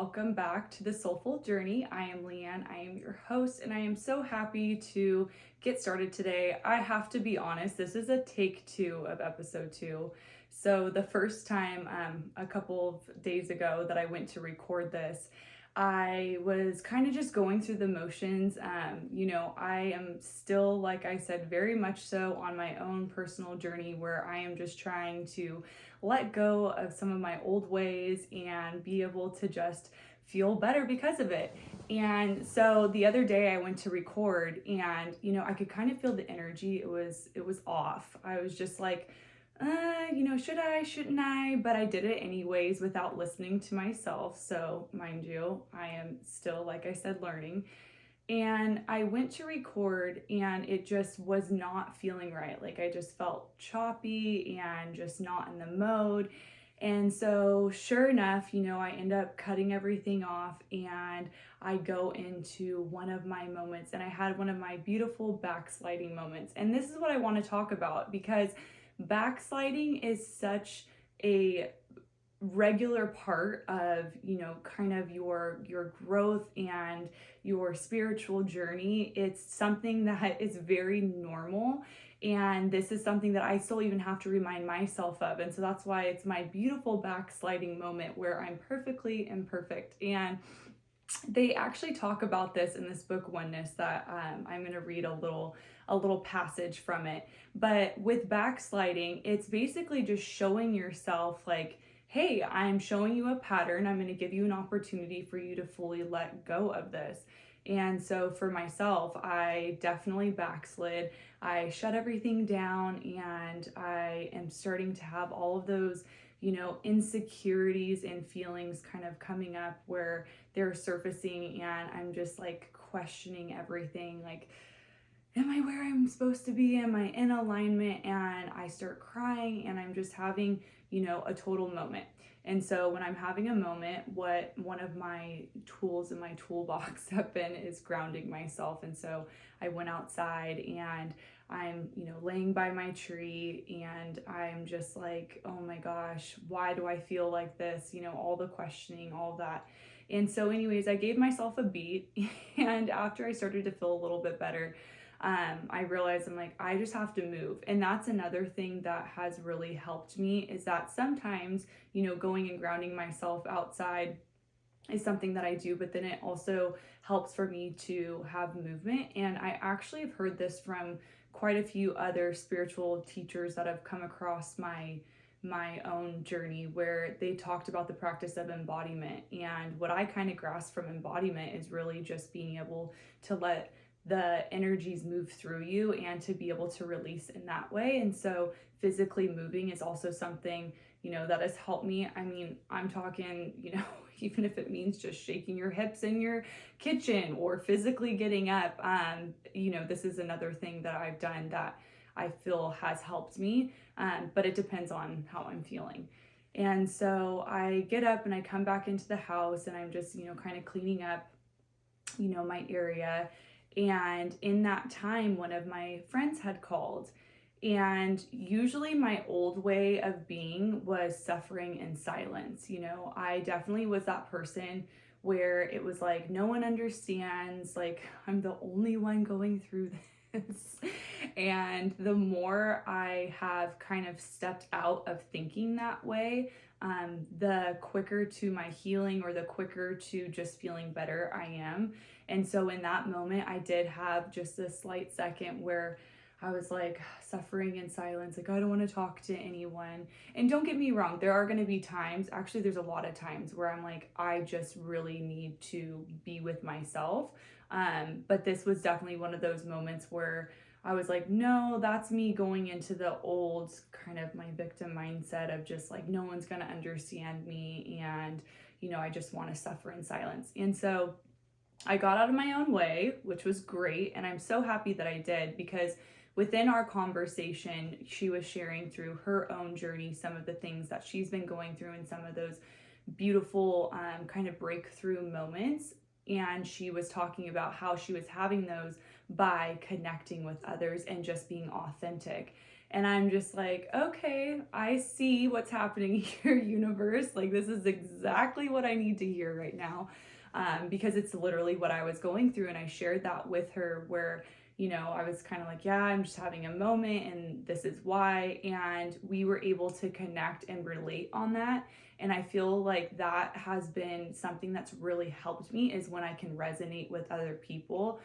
welcome back to the Soulful Journey. I am Leeann, I am your host, and I am so happy to get started today. I have to be honest, this is a take 2 of episode 2. So the first time, a couple of days ago that I went to record this, I was kind of just going through the motions. I am still, like I said, very much so on my own personal journey where I am just trying to let go of some of my old ways and be able to just feel better because of it. And so the other day I went to record and, I could kind of feel the energy. It was off. I was just like, should I, shouldn't I? But I did it anyways without listening to myself. So mind you, I am still, like I said, learning. And I went to record and it just was not feeling right. Like I just felt choppy and just not in the mode. And so sure enough, I end up cutting everything off and I go into one of my moments, and I had one of my beautiful backsliding moments. And this is what I want to talk about, because backsliding is such a regular part of kind of your growth and your spiritual journey. It's something that is very normal, and this is something that I still even have to remind myself of. And so that's why it's my beautiful backsliding moment where I'm perfectly imperfect. And they actually talk about this in this book Oneness that I'm going to read a little passage from it. But with backsliding, it's basically just showing yourself like, hey, I'm showing you a pattern. I'm going to give you an opportunity for you to fully let go of this. And so for myself, I definitely backslid. I shut everything down, and I am starting to have all of those, insecurities and feelings kind of coming up where they're surfacing, and I'm just like questioning everything. Like, am I where I'm supposed to be? Am I in alignment? And I start crying, and I'm just having, a total moment. And so when I'm having a moment, what one of my tools in my toolbox have been is grounding myself. And so I went outside and I'm, laying by my tree, and I'm just like, oh my gosh, why do I feel like this? All the questioning, all that. And so anyways, I gave myself a beat, and after I started to feel a little bit better, I realized I'm like, I just have to move. And that's another thing that has really helped me, is that sometimes, going and grounding myself outside is something that I do, but then it also helps for me to have movement. And I actually have heard this from quite a few other spiritual teachers that have come across my own journey, where they talked about the practice of embodiment. And what I kind of grasp from embodiment is really just being able to let the energies move through you and to be able to release in that way. And so physically moving is also something, that has helped me. I mean, I'm talking, even if it means just shaking your hips in your kitchen or physically getting up, this is another thing that I've done that I feel has helped me, but it depends on how I'm feeling. And so I get up and I come back into the house, and I'm just, kind of cleaning up, my area. And in that time, one of my friends had called. And usually my old way of being was suffering in silence. I definitely was that person where it was like, no one understands, like I'm the only one going through this. And the more I have kind of stepped out of thinking that way, the quicker to my healing, or the quicker to just feeling better I am. And so in that moment, I did have just a slight second where I was like suffering in silence, like I don't want to talk to anyone. And don't get me wrong, there are going to be times, actually there's a lot of times where I'm like, I just really need to be with myself. But this was definitely one of those moments where I was like, no, that's me going into the old kind of my victim mindset of just like, no one's going to understand me. And, I just want to suffer in silence. And so I got out of my own way, which was great. And I'm so happy that I did, because within our conversation, she was sharing through her own journey some of the things that she's been going through, and some of those beautiful kind of breakthrough moments. And she was talking about how she was having those by connecting with others and just being authentic. And I'm just like, okay, I see what's happening here, universe. Like, this is exactly what I need to hear right now. Because it's literally what I was going through. And I shared that with her where, I was kind of like, yeah, I'm just having a moment and this is why. And we were able to connect and relate on that. And I feel like that has been something that's really helped me, is when I can resonate with other people.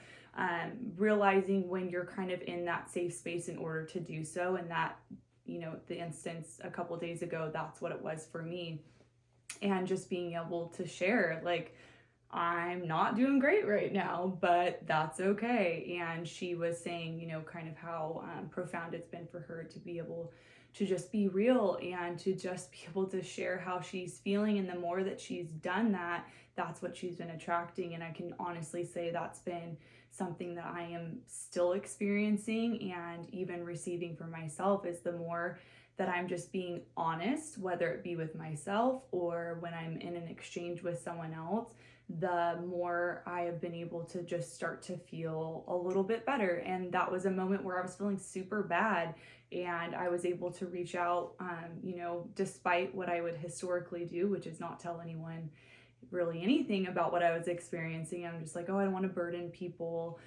Realizing when you're kind of in that safe space in order to do so. And that, the instance a couple days ago, that's what it was for me. And just being able to share, like, I'm not doing great right now, but that's okay. And she was saying, kind of how profound it's been for her to be able to just be real and to just be able to share how she's feeling. And the more that she's done that, that's what she's been attracting. And I can honestly say that's been something that I am still experiencing and even receiving for myself, is the more that I'm just being honest, whether it be with myself or when I'm in an exchange with someone else, the more I have been able to just start to feel a little bit better. And that was a moment where I was feeling super bad, and I was able to reach out, despite what I would historically do, which is not tell anyone really anything about what I was experiencing. I'm just like, oh, I don't want to burden people.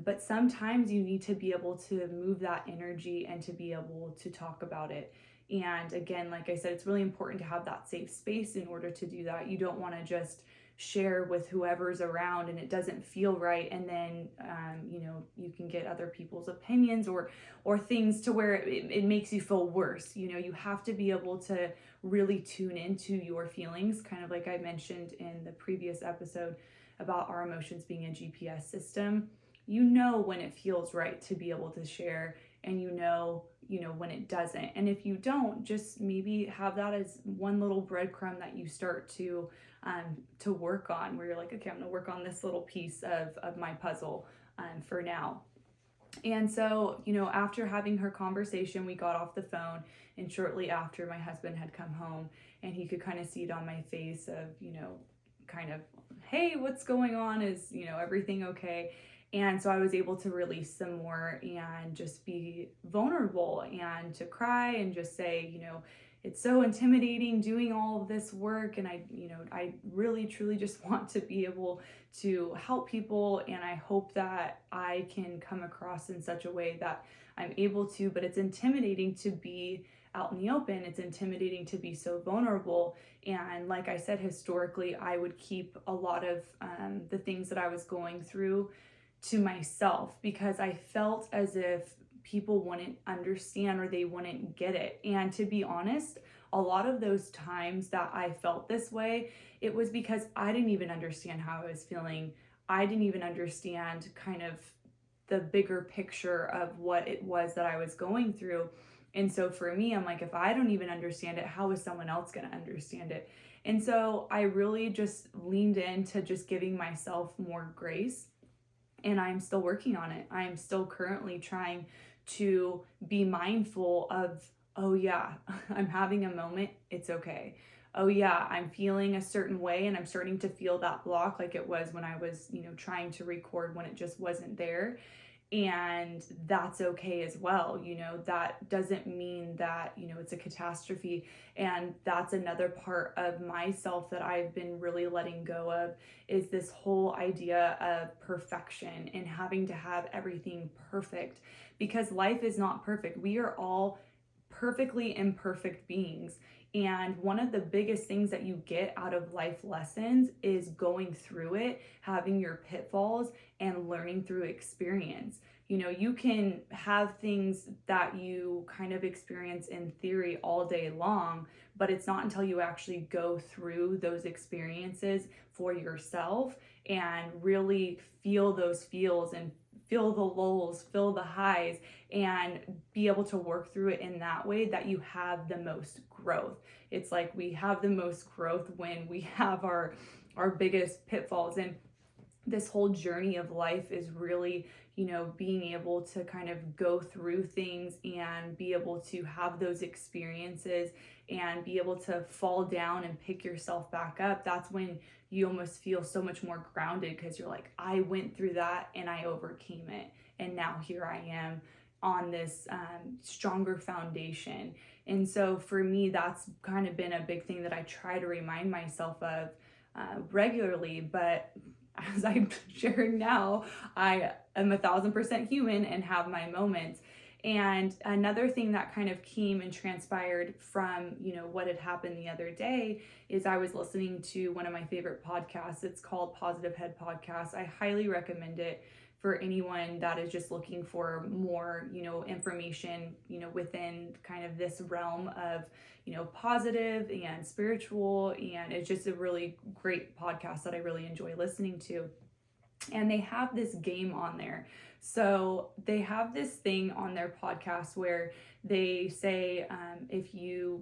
But sometimes you need to be able to move that energy and to be able to talk about it. And again, like I said, it's really important to have that safe space in order to do that. You don't want to just share with whoever's around and it doesn't feel right, and then you can get other people's opinions or things to where it makes you feel worse. You have to be able to really tune into your feelings, kind of like I mentioned in the previous episode about our emotions being a GPS system. When it feels right to be able to share, and when it doesn't. And if you don't, just maybe have that as one little breadcrumb that you start to work on, where you're like, okay, I'm gonna work on this little piece of my puzzle for now. And so, after having her conversation, we got off the phone, and shortly after, my husband had come home, and he could kind of see it on my face of, kind of, hey, what's going on? Is, everything okay? And so I was able to release some more and just be vulnerable and to cry and just say, it's so intimidating doing all of this work. And I really, truly just want to be able to help people. And I hope that I can come across in such a way that I'm able to, but it's intimidating to be out in the open. It's intimidating to be so vulnerable. And like I said, historically, I would keep a lot of the things that I was going through to myself, because I felt as if people wouldn't understand or they wouldn't get it. And to be honest, a lot of those times that I felt this way, it was because I didn't even understand how I was feeling. I didn't even understand kind of the bigger picture of what it was that I was going through. And so for me, I'm like, if I don't even understand it, how is someone else going to understand it? And so I really just leaned into just giving myself more grace. And I'm still working on it. I'm still currently trying to be mindful of, oh yeah, I'm having a moment, it's okay. Oh yeah, I'm feeling a certain way and I'm starting to feel that block like it was when I was, trying to record when it just wasn't there. And that's okay as well. That doesn't mean that, it's a catastrophe. And that's another part of myself that I've been really letting go of, is this whole idea of perfection and having to have everything perfect, because life is not perfect. We are all perfectly imperfect beings. And one of the biggest things that you get out of life lessons is going through it, having your pitfalls, and learning through experience. You can have things that you kind of experience in theory all day long, but it's not until you actually go through those experiences for yourself and really feel those feels and feel the lulls, feel the highs, and be able to work through it in that way that you have the most growth. It's like we have the most growth when we have our biggest pitfalls. And this whole journey of life is really, being able to kind of go through things and be able to have those experiences and be able to fall down and pick yourself back up. That's when you almost feel so much more grounded, because you're like, I went through that and I overcame it. And now here I am, on this stronger foundation. And so for me, that's kind of been a big thing that I try to remind myself of regularly. But as I'm sharing now, I am 1,000% human and have my moments. And another thing that kind of came and transpired from, what had happened the other day is I was listening to one of my favorite podcasts. It's called Positive Head Podcast. I highly recommend it for anyone that is just looking for more, information, within kind of this realm of, positive and spiritual. And it's just a really great podcast that I really enjoy listening to. And they have this game on there. So they have this thing on their podcast where they say,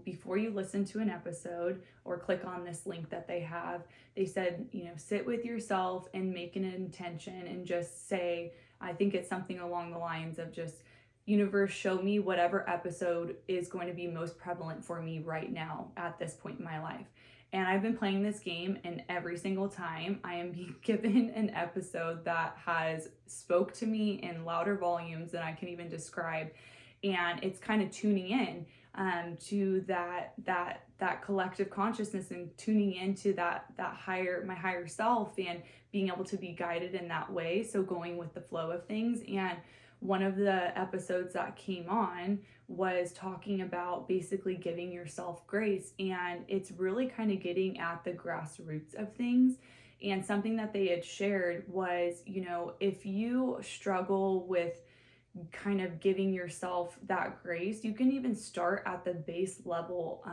before you listen to an episode or click on this link that they have, they said, sit with yourself and make an intention and just say, I think it's something along the lines of just, universe, show me whatever episode is going to be most prevalent for me right now at this point in my life. And I've been playing this game, and every single time I am being given an episode that has spoke to me in louder volumes than I can even describe. And it's kind of tuning in to that collective consciousness and tuning into that my higher self and being able to be guided in that way. So going with the flow of things. And one of the episodes that came on was talking about basically giving yourself grace. And it's really kind of getting at the grassroots of things. And something that they had shared was, if you struggle with kind of giving yourself that grace, you can even start at the base level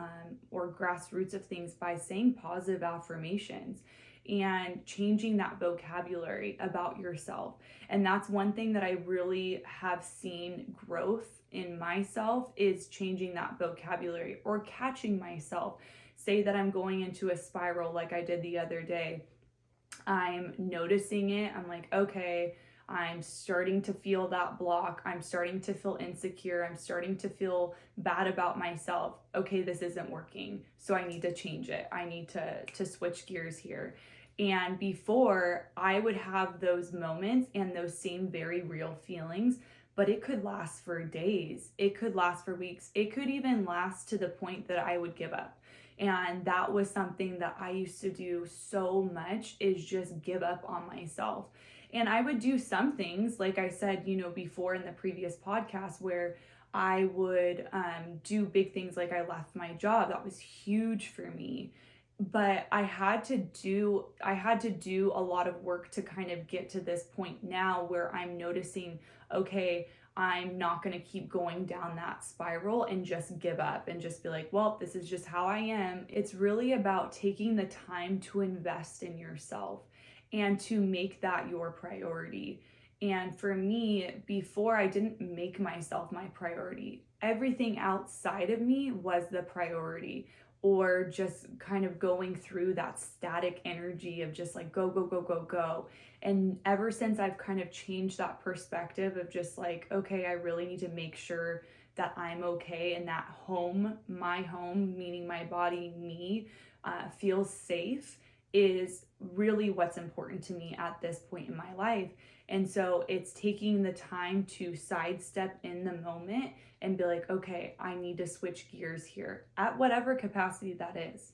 or grassroots of things by saying positive affirmations and changing that vocabulary about yourself. And that's one thing that I really have seen growth in myself, is changing that vocabulary or catching myself. Say that I'm going into a spiral like I did the other day. I'm noticing it. I'm like, okay, I'm starting to feel that block. I'm starting to feel insecure. I'm starting to feel bad about myself. Okay, this isn't working. So I need to change it. I need to switch gears here. And before, I would have those moments and those same very real feelings, but it could last for days. It could last for weeks. It could even last to the point that I would give up. And that was something that I used to do so much, is just give up on myself. And I would do some things, like I said, before in the previous podcast, where I would do big things, like I left my job. That was huge for me. But I had to do a lot of work to kind of get to this point now where I'm noticing, okay, I'm not going to keep going down that spiral and just give up and just be like, well, this is just how I am. It's really about taking the time to invest in yourself and to make that your priority. And for me, before, I didn't make myself my priority. Everything outside of me was the priority, or just kind of going through that static energy of just like go, go, go, go, go. And ever since I've kind of changed that perspective of just like, okay, I really need to make sure that I'm okay and that my home, meaning my body, me, feels safe, is really what's important to me at this point in my life. And so it's taking the time to sidestep in the moment and be like, okay, I need to switch gears here at whatever capacity that is.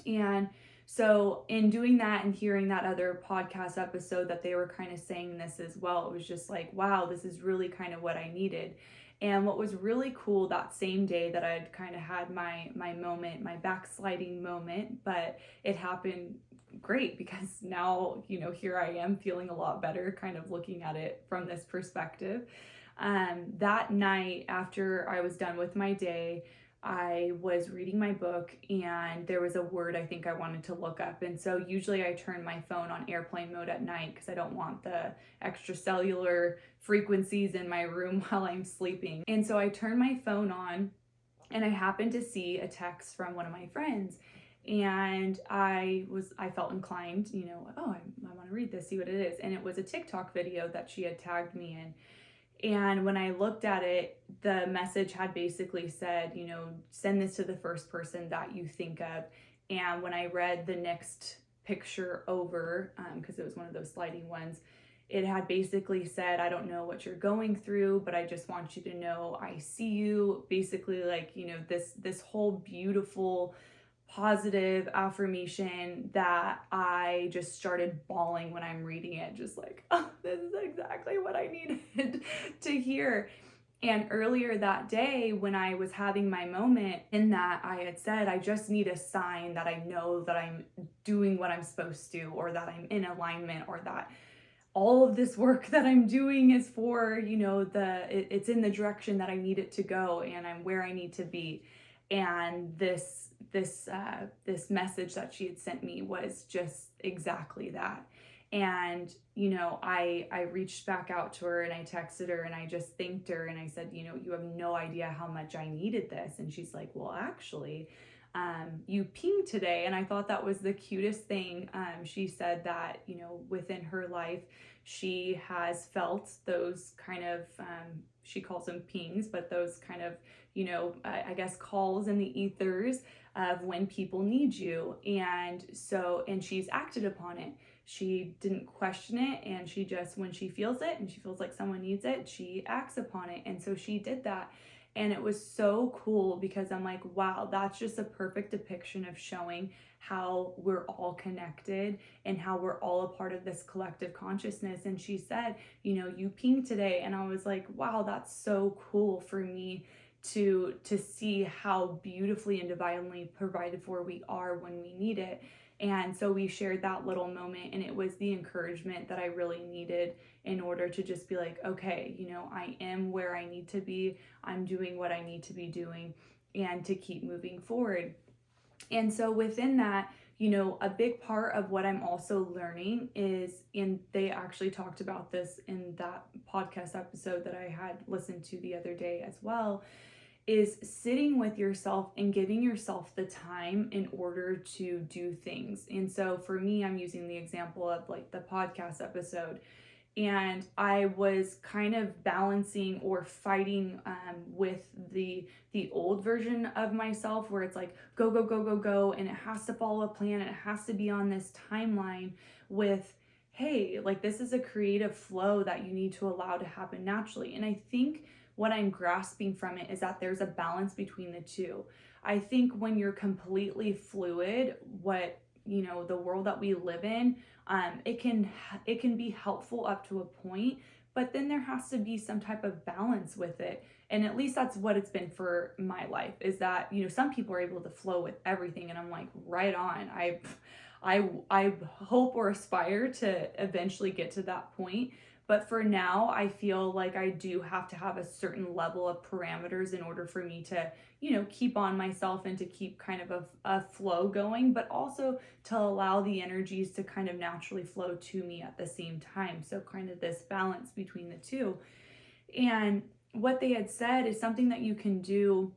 And so in doing that and hearing that other podcast episode that they were kind of saying this as well, it was just like, wow, this is really kind of what I needed. And what was really cool that same day that I'd kind of had my moment, my backsliding moment, but it happened great because now, here I am feeling a lot better, kind of looking at it from this perspective. That night, after I was done with my day, I was reading my book and there was a word I think I wanted to look up. And so usually I turn my phone on airplane mode at night because I don't want the extracellular frequencies in my room while I'm sleeping. And so I turned my phone on and I happened to see a text from one of my friends. And I felt inclined, I want to read this, see what it is. And it was a TikTok video that she had tagged me in. And when I looked at it, the message had basically said, send this to the first person that you think of. And when I read the next picture over, because it was one of those sliding ones, it had basically said, I don't know what you're going through, but I just want you to know I see you. Basically, like, this whole beautiful positive affirmation that I just started bawling when I'm reading it, just like, oh, this is exactly what I needed to hear. And earlier that day, when I was having my moment in that, I had said, I just need a sign that I know that I'm doing what I'm supposed to, or that I'm in alignment, or that all of this work that I'm doing is for, it's in the direction that I need it to go, and I'm where I need to be. And this message that she had sent me was just exactly that. And, I reached back out to her and I texted her and I just thanked her and I said, you have no idea how much I needed this. And she's like, well, actually, you pinged today. And I thought that was the cutest thing. She said that, within her life, she has felt those kind of, she calls them pings, but those kind of, I guess calls in the ethers of when people need you. And she's acted upon it. She didn't question it. And she just, when she feels it and she feels like someone needs it, she acts upon it. And so she did that. And it was so cool because I'm like, wow, that's just a perfect depiction of showing how we're all connected and how we're all a part of this collective consciousness. And she said, you pinged today. And I was like, wow, that's so cool for me to see how beautifully and divinely provided for we are when we need it. And so we shared that little moment, and it was the encouragement that I really needed in order to just be like, okay, I am where I need to be. I'm doing what I need to be doing, and to keep moving forward. And so within that, a big part of what I'm also learning is, and they actually talked about this in that podcast episode that I had listened to the other day as well, is sitting with yourself and giving yourself the time in order to do things. And so for me, I'm using the example of like the podcast episode. And I was kind of balancing or fighting with the old version of myself, where it's like go, go, go, go, go, and it has to follow a plan and it has to be on this timeline, with, hey, like, this is a creative flow that you need to allow to happen naturally. And I think what I'm grasping from it is that there's a balance between the two. I think when you're completely fluid, the world that we live in, it can be helpful up to a point, but then there has to be some type of balance with it. And at least that's what it's been for my life, is that, some people are able to flow with everything, and I'm like, right on. I hope or aspire to eventually get to that point. But for now, I feel like I do have to have a certain level of parameters in order for me to, keep on myself and to keep kind of a flow going, but also to allow the energies to kind of naturally flow to me at the same time. So kind of this balance between the two. And what they had said is something that you can do,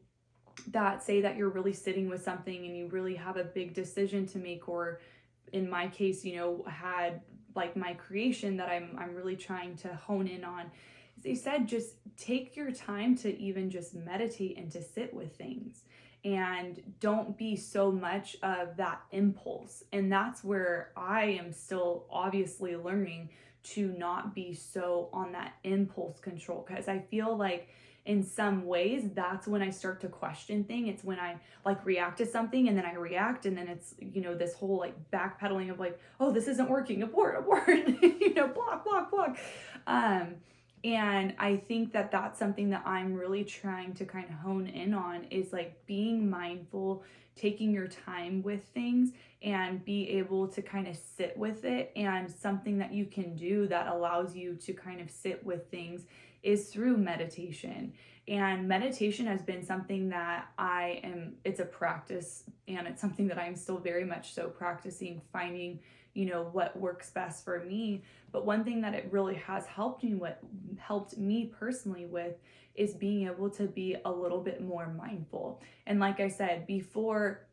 that say that you're really sitting with something and you really have a big decision to make, or in my case, had like my creation that I'm really trying to hone in on. They said, just take your time to even just meditate and to sit with things, and don't be so much of that impulse. And that's where I am still obviously learning to not be so on that impulse control, because I feel like in some ways that's when I start to question things. It's when I like react to something, and then I react, and then it's, this whole like backpedaling of like, oh, this isn't working, abort, block. And I think that that's something that I'm really trying to kind of hone in on, is like being mindful, taking your time with things, and be able to kind of sit with it. And something that you can do that allows you to kind of sit with things is through meditation. And meditation has been something that it's a practice, and it's something that I'm still very much so practicing, finding, what works best for me. But one thing that it really has helped me personally with is being able to be a little bit more mindful. And like I said before,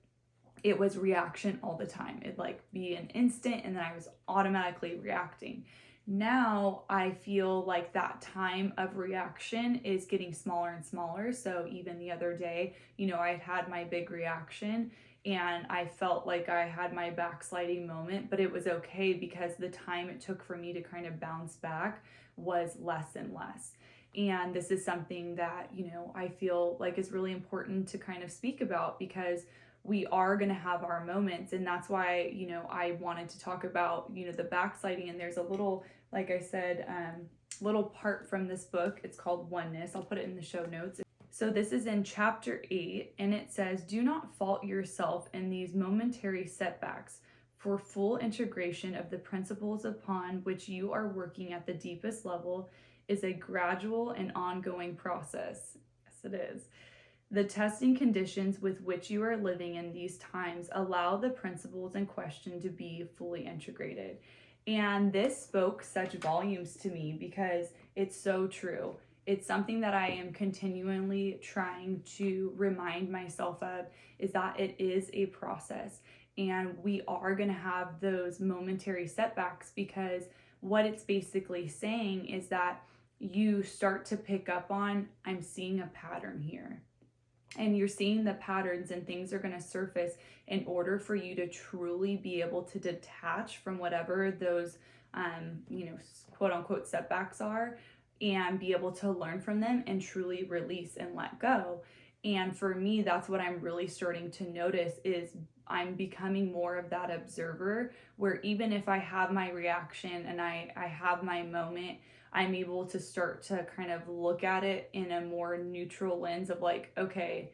it was reaction all the time. It'd like be an instant, and then I was automatically reacting. Now I feel like that time of reaction is getting smaller and smaller. So even the other day, I had my big reaction, and I felt like I had my backsliding moment, but it was okay because the time it took for me to kind of bounce back was less and less. And this is something that, I feel like is really important to kind of speak about, because we are going to have our moments. And that's why, I wanted to talk about, the backsliding. And there's a little, like I said, little part from this book. It's called Oneness. I'll put it in the show notes. So this is in chapter 8, and it says, "Do not fault yourself in these momentary setbacks, for full integration of the principles upon which you are working at the deepest level is a gradual and ongoing process." Yes, it is. "The testing conditions with which you are living in these times allow the principles in question to be fully integrated." And this spoke such volumes to me because it's so true. It's something that I am continually trying to remind myself of, is that it is a process, and we are going to have those momentary setbacks, because what it's basically saying is that you start to pick up on, I'm seeing a pattern here. And you're seeing the patterns, and things are going to surface in order for you to truly be able to detach from whatever those, quote unquote setbacks are, and be able to learn from them and truly release and let go. And for me, that's what I'm really starting to notice, is I'm becoming more of that observer, where even if I have my reaction and I have my moment, I'm able to start to kind of look at it in a more neutral lens of like, okay,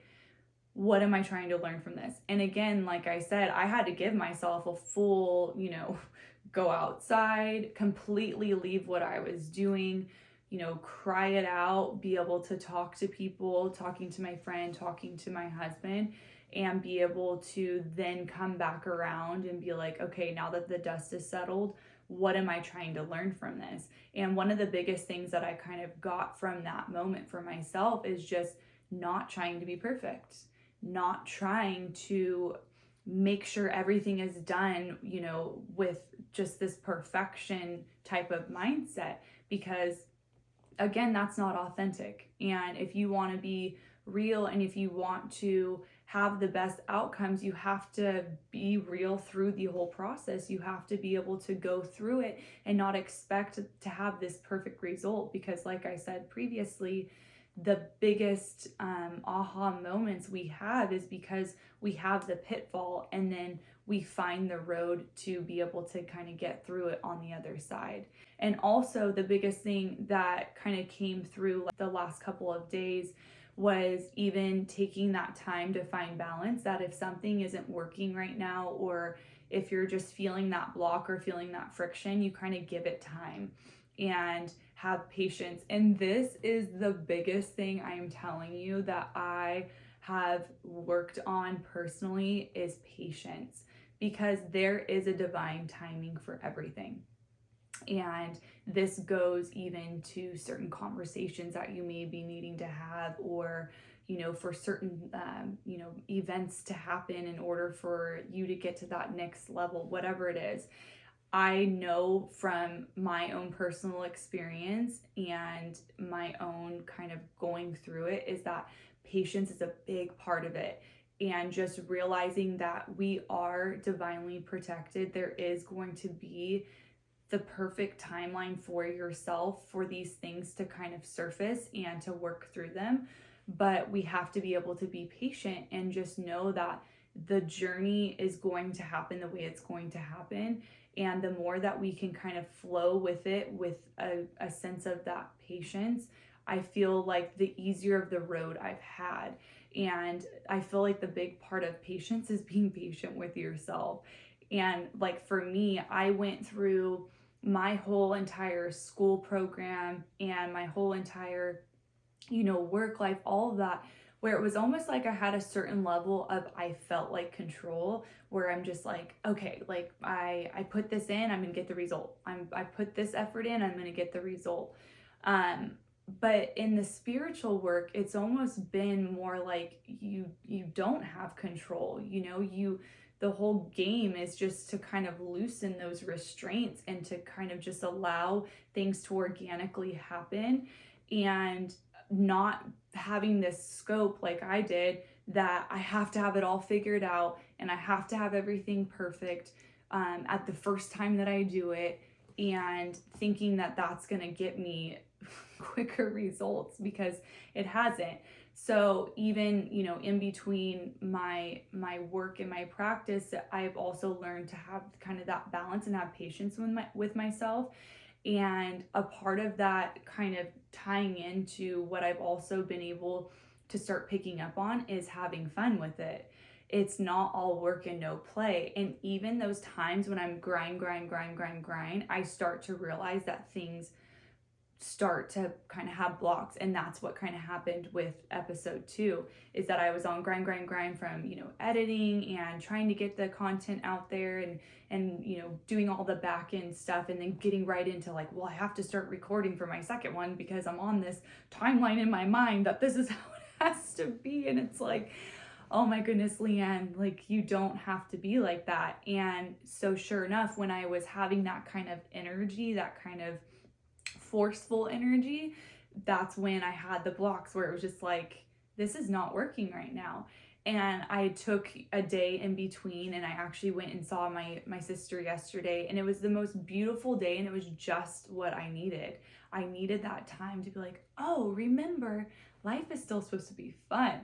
what am I trying to learn from this? And again, like I said, I had to give myself a full, go outside, completely leave what I was doing, cry it out, be able to talk to people, talking to my friend, talking to my husband, and be able to then come back around and be like, okay, now that the dust is settled, what am I trying to learn from this? And one of the biggest things that I kind of got from that moment for myself is just not trying to be perfect, not trying to make sure everything is done, with just this perfection type of mindset, because again, that's not authentic. And if you want to be real, and if you want to have the best outcomes, you have to be real through the whole process. You have to be able to go through it and not expect to have this perfect result, because like I said previously, the biggest aha moments we have is because we have the pitfall, and then we find the road to be able to kind of get through it on the other side. And also the biggest thing that kind of came through the last couple of days was even taking that time to find balance, that if something isn't working right now, or if you're just feeling that block or feeling that friction, you kind of give it time and have patience. And this is the biggest thing I am telling you that I have worked on personally, is patience, because there is a divine timing for everything. And this goes even to certain conversations that you may be needing to have, or for certain events to happen in order for you to get to that next level, whatever it is. I know from my own personal experience and my own kind of going through it, is that patience is a big part of it. And just realizing that we are divinely protected. There is going to be the perfect timeline for yourself for these things to kind of surface and to work through them. But we have to be able to be patient and just know that the journey is going to happen the way it's going to happen. And the more that we can kind of flow with it with a sense of that patience, I feel like the easier of the road I've had. And I feel like the big part of patience is being patient with yourself. And like for me, I went through my whole entire school program and my whole entire, work life, all of that, where it was almost like I had a certain level of, I felt like control, where I'm just like, okay, like I put this in, I'm gonna get the result. I put this effort in, I'm gonna get the result. But in the spiritual work, it's almost been more like you don't have control. The whole game is just to kind of loosen those restraints and to kind of just allow things to organically happen, and not having this scope like I did, that I have to have it all figured out and I have to have everything perfect at the first time that I do it, and thinking that that's going to get me quicker results, because it hasn't. So even, in between my work and my practice, I've also learned to have kind of that balance and have patience with myself. And a part of that, kind of tying into what I've also been able to start picking up on, is having fun with it. It's not all work and no play. And even those times when I'm grind, I start to realize that things start to kind of have blocks. And that's what kind of happened with episode 2, is that I was on grind from, editing and trying to get the content out there, and doing all the back end stuff, and then getting right into like, well, I have to start recording for my second one because I'm on this timeline in my mind that this is how it has to be. And it's like, oh my goodness, Leeann, like, you don't have to be like that. And so sure enough, when I was having that kind of energy, that kind of forceful energy, that's when I had the blocks, where it was just like, this is not working right now. And I took a day in between, and I actually went and saw my sister yesterday, and it was the most beautiful day, and it was just what I needed. I needed that time to be like, oh, remember, life is still supposed to be fun.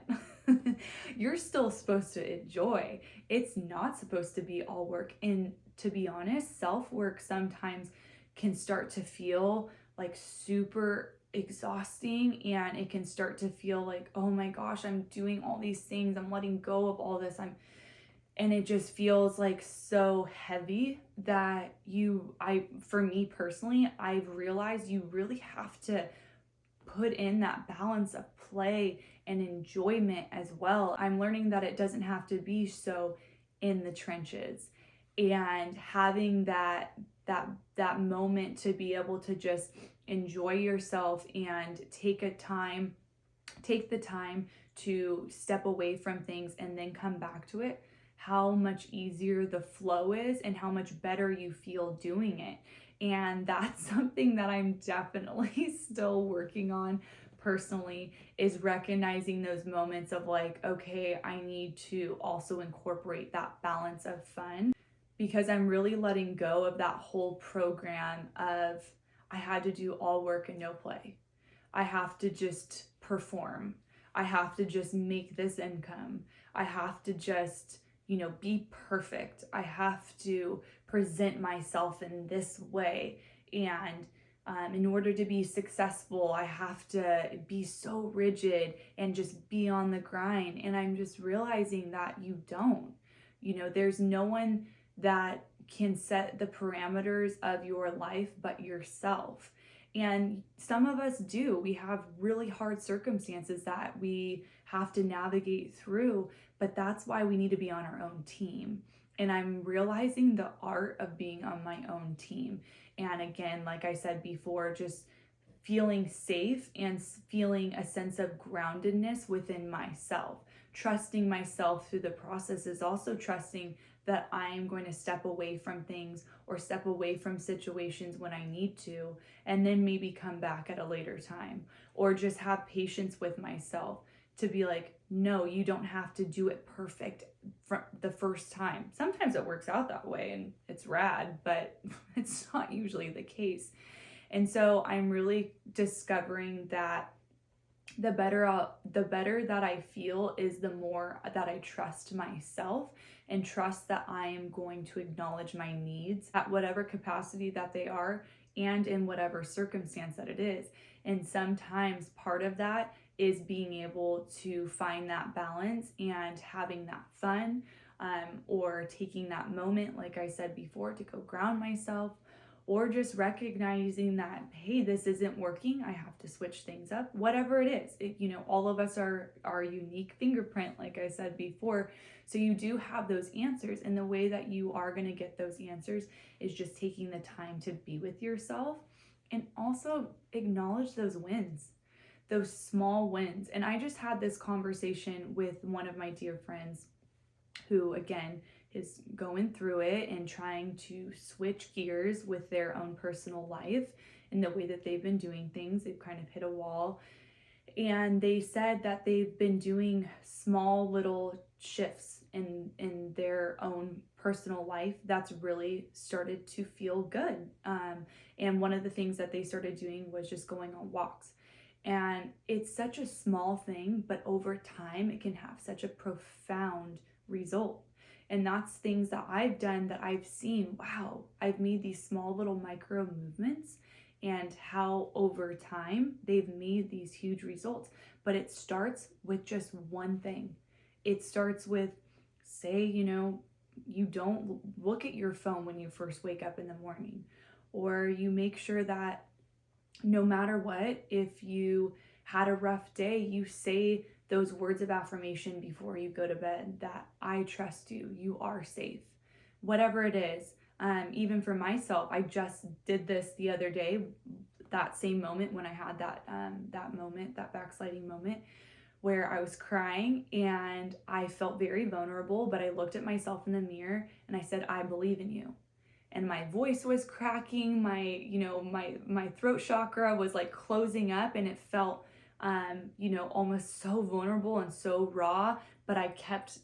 You're still supposed to enjoy. It's not supposed to be all work. And to be honest, self-work sometimes can start to feel like super exhausting, and it can start to feel like, oh my gosh, I'm doing all these things, I'm letting go of all this, and it just feels like so heavy that for me personally, I've realized you really have to put in that balance of play and enjoyment as well. I'm learning that it doesn't have to be so in the trenches, and having that moment to be able to just enjoy yourself and take the time to step away from things and then come back to it, how much easier the flow is and how much better you feel doing it. And that's something that I'm definitely still working on personally, is recognizing those moments of like, okay, I need to also incorporate that balance of fun, because I'm really letting go of that whole program of, I had to do all work and no play. I have to just perform. I have to just make this income. I have to just, be perfect. I have to present myself in this way. And in order to be successful, I have to be so rigid and just be on the grind. And I'm just realizing that you don't. There's no one that can set the parameters of your life but yourself. And some of us do. We have really hard circumstances that we have to navigate through, but that's why we need to be on our own team. And I'm realizing the art of being on my own team. And again, like I said before, just feeling safe and feeling a sense of groundedness within myself. Trusting myself through the process is also trusting that I am going to step away from things or step away from situations when I need to, and then maybe come back at a later time, or just have patience with myself to be like, no, you don't have to do it perfect from the first time. Sometimes it works out that way and it's rad, but it's not usually the case. And so I'm really discovering that the better that I feel is the more that I trust myself and trust that I am going to acknowledge my needs at whatever capacity that they are and in whatever circumstance that it is. And sometimes part of that is being able to find that balance and having that fun, or taking that moment, like I said before, to go ground myself, or just recognizing that, hey, this isn't working, I have to switch things up, whatever it is. All of us are our unique fingerprint, like I said before. So you do have those answers, and the way that you are going to get those answers is just taking the time to be with yourself and also acknowledge those wins, those small wins. And I just had this conversation with one of my dear friends who, again, is going through it and trying to switch gears with their own personal life and the way that they've been doing things. They've kind of hit a wall. And they said that they've been doing small little shifts in their own personal life that's really started to feel good. And one of the things that they started doing was just going on walks. And it's such a small thing, but over time, it can have such a profound result. And that's things that I've done that I've seen, wow, I've made these small little micro movements and how over time they've made these huge results. But it starts with just one thing. It starts with, say, you don't look at your phone when you first wake up in the morning, or you make sure that no matter what, if you had a rough day, you say those words of affirmation before you go to bed, that I trust you, you are safe, whatever it is. Even for myself, I just did this the other day, that same moment when I had that backsliding moment where I was crying and I felt very vulnerable, but I looked at myself in the mirror and I said, I believe in you. And my voice was cracking, my throat chakra was like closing up, and it felt almost so vulnerable and so raw, but I kept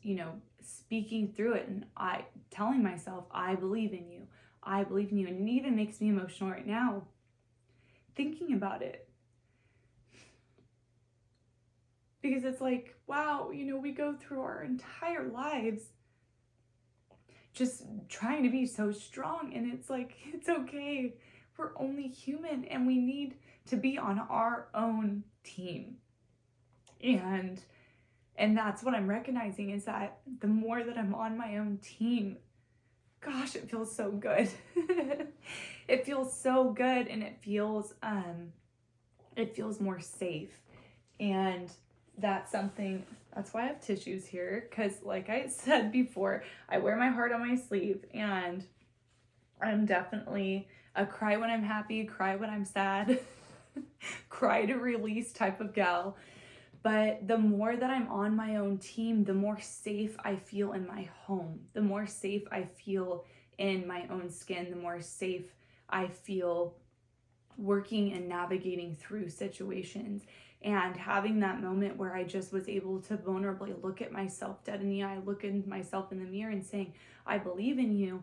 speaking through it, and I telling myself, I believe in you, I believe in you. And it even makes me emotional right now thinking about it, because it's like, wow, we go through our entire lives just trying to be so strong, and it's like, it's okay, we're only human, and we need to be on our own team. And that's what I'm recognizing, is that the more that I'm on my own team, gosh, it feels so good. It feels so good, and it feels more safe. And that's why I have tissues here, because like I said before, I wear my heart on my sleeve, and I'm definitely a cry when I'm happy, cry when I'm sad, cry to release type of gal. But the more that I'm on my own team, the more safe I feel in my home, the more safe I feel in my own skin, the more safe I feel working and navigating through situations. And having that moment where I just was able to vulnerably look at myself dead in the eye, look at myself in the mirror and saying, I believe in you,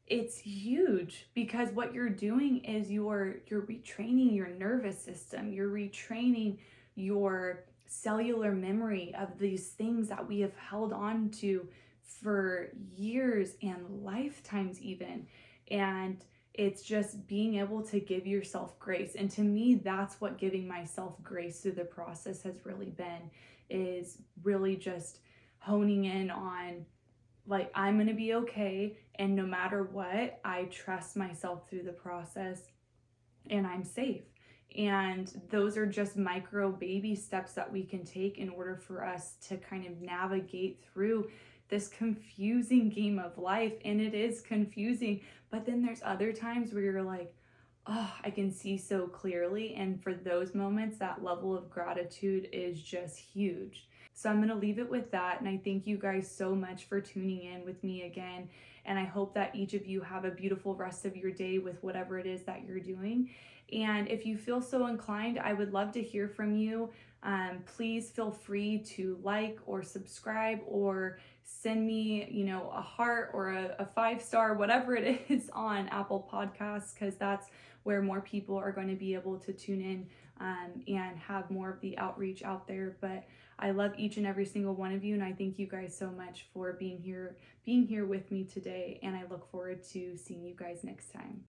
it's huge, because what you're doing is you're retraining your nervous system, you're retraining your cellular memory of these things that we have held on to for years and lifetimes even. And it's just being able to give yourself grace. And to me, that's what giving myself grace through the process has really been, is really just honing in on, like, I'm going to be okay. And no matter what, I trust myself through the process and I'm safe. And those are just micro baby steps that we can take in order for us to kind of navigate through this confusing game of life. And it is confusing, but then there's other times where you're like, oh, I can see so clearly. And for those moments, that level of gratitude is just huge. So I'm going to leave it with that. And I thank you guys so much for tuning in with me again. And I hope that each of you have a beautiful rest of your day with whatever it is that you're doing. And if you feel so inclined, I would love to hear from you. Please feel free to like or subscribe, or send me, a heart or a 5-star, whatever it is, on Apple Podcasts, because that's where more people are going to be able to tune in and have more of the outreach out there. But I love each and every single one of you, and I thank you guys so much for being here with me today, and I look forward to seeing you guys next time.